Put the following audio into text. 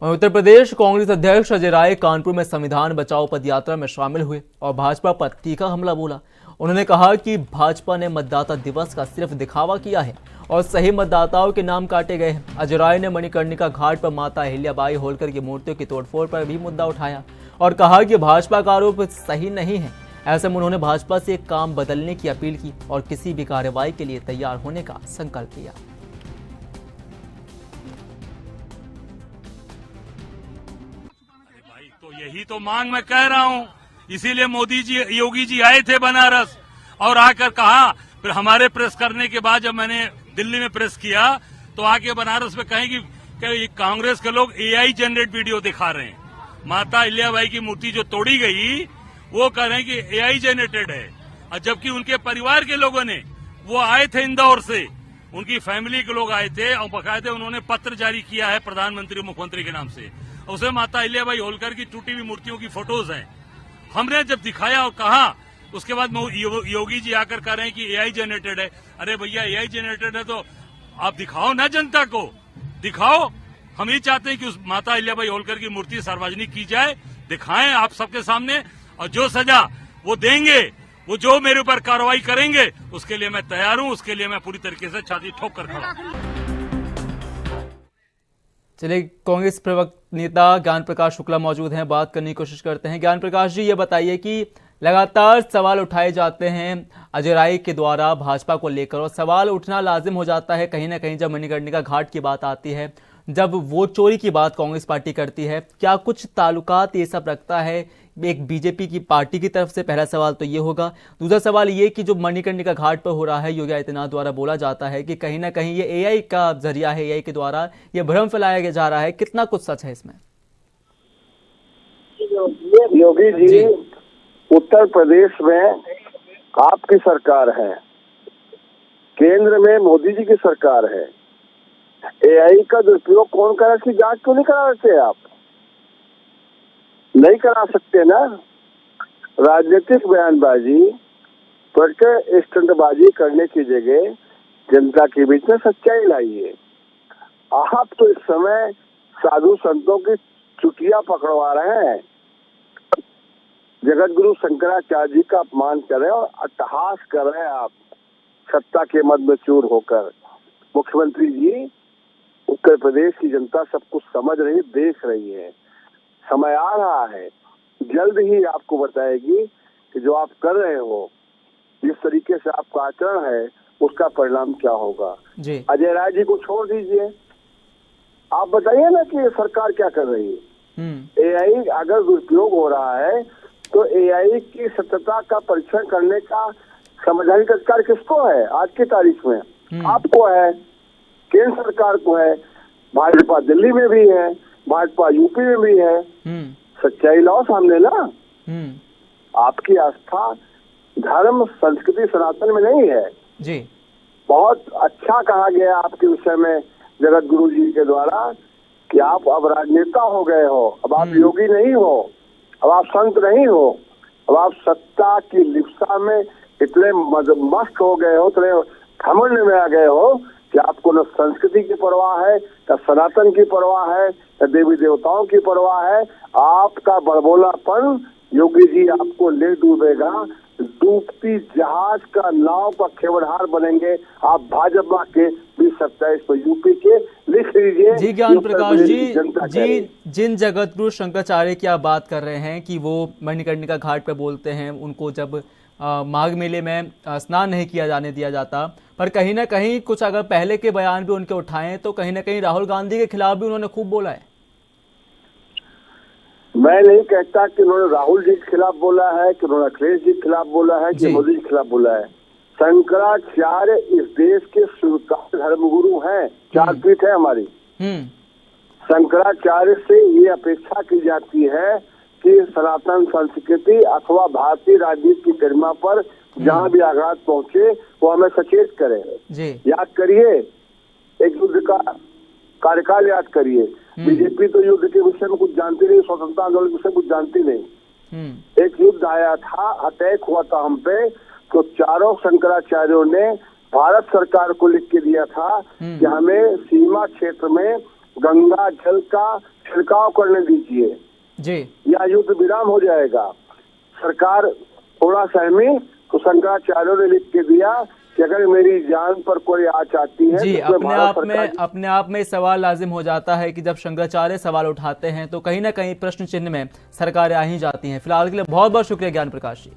उत्तर प्रदेश कांग्रेस अध्यक्ष अजय राय कानपुर में संविधान बचाओ पदयात्रा में शामिल हुए और भाजपा पर तीखा हमला बोला। उन्होंने कहा कि भाजपा ने मतदाता दिवस का सिर्फ दिखावा किया है और सही मतदाताओं के नाम काटे गए हैं। अजय राय ने मणिकर्णिका घाट पर माता अहिल्याबाई होलकर की मूर्तियों की तोड़फोड़ पर भी मुद्दा उठाया और कहा कि भाजपा का आरोप सही नहीं है। ऐसे में उन्होंने भाजपा से काम बदलने की अपील की और किसी भी कार्रवाई के लिए तैयार होने का संकल्प लिया। तो यही तो मांग मैं कह रहा हूँ, इसीलिए मोदी जी योगी जी आए थे बनारस और आकर कहा। फिर हमारे प्रेस करने के बाद जब मैंने दिल्ली में प्रेस किया तो आके बनारस में कहें कि कांग्रेस के लोग एआई जनरेट वीडियो दिखा रहे हैं। माता अहिल्याबाई की मूर्ति जो तोड़ी गई वो कह रहे हैं कि एआई जनरेटेड है, और जबकि उनके परिवार के लोगों ने वो आए थे इंदौर से, उनकी फैमिली के लोग आए थे और बाकायदे उन्होंने पत्र जारी किया है प्रधानमंत्री मुख्यमंत्री के नाम से। उसमें माता अहिल्याबाई होलकर की टूटी हुई मूर्तियों की फोटोज हैं। हमने जब दिखाया और कहा, उसके बाद योगी जी आकर कह रहे हैं कि एआई जनरेटेड है। अरे भैया, एआई जनरेटेड है तो आप दिखाओ ना, जनता को दिखाओ। हम ये चाहते हैं कि उस माता अहिल्याबाई होलकर की मूर्ति सार्वजनिक की जाए, दिखाएं आप सबके सामने, और जो सजा वो देंगे, वो जो मेरे ऊपर कार्रवाई करेंगे उसके लिए मैं तैयार हूं। उसके लिए मैं पूरी तरीके से छाती ठोक कर खड़ा हूं। चलिए, कांग्रेस प्रवक्ता नेता ज्ञान प्रकाश शुक्ला मौजूद हैं, बात करने की कोशिश करते हैं। ज्ञान प्रकाश जी, ये बताइए कि लगातार सवाल उठाए जाते हैं अजय राय के द्वारा भाजपा को लेकर, और सवाल उठना लाजिम हो जाता है कहीं ना कहीं जब मणिकर्णिका घाट की बात आती है, जब वोट चोरी की बात कांग्रेस पार्टी करती है। क्या कुछ ताल्लुकात ये सब रखता है एक बीजेपी की पार्टी की तरफ से? पहला सवाल तो ये होगा। दूसरा सवाल ये कि जो मणिकर्णिका घाट पर हो रहा है, योगी आदित्यनाथ द्वारा बोला जाता है कि कहीं ना कहीं ये एआई का जरिया है, एआई के द्वारा ये भ्रम फैलाया जा रहा है, कितना कुछ सच है इसमें? योगी जी, उत्तर प्रदेश में आपकी सरकार है, केंद्र में मोदी जी की सरकार है। एआई का दुरुपयोग कौन करा, इसकी जांच क्यों नहीं करा सकते? आप नहीं करा सकते ना। राजनीतिक बयानबाजी, प्रचार स्टंटबाजी करने की जगह जनता के बीच में सच्चाई लाइए। आप तो इस समय साधु संतों की चुटिया पकड़वा रहे हैं, जगत गुरु शंकराचार्य जी का अपमान कर रहे हैं और अट्टहास कर रहे हैं आप, सत्ता के मद में चूर होकर। मुख्यमंत्री जी, उत्तर प्रदेश की जनता सब कुछ समझ रही, देख रही है। समय आ रहा है, जल्द ही आपको बताएगी कि जो आप कर रहे हो, जिस तरीके से आपका आचरण है, उसका परिणाम क्या होगा। अजय राय जी को छोड़ दीजिए, आप बताइए ना कि सरकार क्या कर रही है। एआई अगर दुरुपयोग हो रहा है तो एआई की सत्यता का परीक्षण करने का संवैधानिक अधिकार किसको है? आज की तारीख में आपको है, केंद्र सरकार को है, भाजपा दिल्ली में भी है, भाजपा यूपी में भी है। सच्चाई लाओ सामने ना। आपकी आस्था धर्म संस्कृति सनातन में नहीं है जी। बहुत अच्छा कहा गया आपके विषय में जगत गुरु जी के द्वारा कि आप अब राजनेता हो गए हो, अब आप योगी नहीं हो, अब आप संत नहीं हो, अब आप सत्ता की लिप्सा में इतने मस्त हो गए हो, इतने घमंड में आ गए हो कि आपको न संस्कृति की परवाह है, न सनातन की परवाह है, न देवी देवताओं की परवाह है। आपका बड़बोलापन योगी जी आपको ले डूबेगा, डूबती जहाज का नाव का खेवड़हार बनेंगे आप। भाजपा के 2027 पर यूपी के लिख लीजिए। जी ज्ञान प्रकाश जी, जिन जगत गुरु शंकराचार्य की आप बात कर रहे हैं कि वो मणिकर्णिका घाट पे बोलते हैं, उनको जब माघ मेले में स्नान नहीं किया जाने दिया जाता, पर कहीं ना कहीं कुछ अगर पहले के बयान भी उनके उठाएं तो कहीं ना कहीं राहुल गांधी के खिलाफ भी उन्होंने खूब बोला है। मैं नहीं कहता कि उन्होंने राहुल जी के खिलाफ बोला है, कि उन्होंने अखिलेश जी के खिलाफ बोला है, कि मोदी जी के खिलाफ बोला है। शंकराचार्य इस देश के स्वीकार्य धर्मगुरु हैं, 4 पीठ है हमारी। शंकराचार्य से ये अपेक्षा की जाती है कि सनातन संस्कृति अथवा भारतीय राजनीति की गरिमा पर जहाँ भी आघात पहुंचे वो हमें सचेत करे। याद करिए, एक युद्ध का कार्यकाल याद करिए। बीजेपी तो युद्ध के विषय में कुछ जानती नहीं, स्वतंत्रता आंदोलन के विषय में कुछ जानती नहीं। एक युद्ध आया था, अटैक हुआ था हम पे, तो चारों शंकराचार्यों ने भारत सरकार को लिख के दिया था कि हमें सीमा क्षेत्र में गंगा जल का छिड़काव करने दीजिए जी या युद्ध विराम हो जाएगा। सरकार थोड़ा सहमी तो शंकराचार्यों ने लिख के दिया कि अगर मेरी जान पर कोई आँच आती है जी तो अपने आप में सवाल लाजिम हो जाता है कि जब शंकराचार्य सवाल उठाते हैं तो कहीं ना कहीं प्रश्न चिन्ह में सरकारें आ ही जाती हैं। फिलहाल के लिए बहुत बहुत शुक्रिया ज्ञान प्रकाश जी।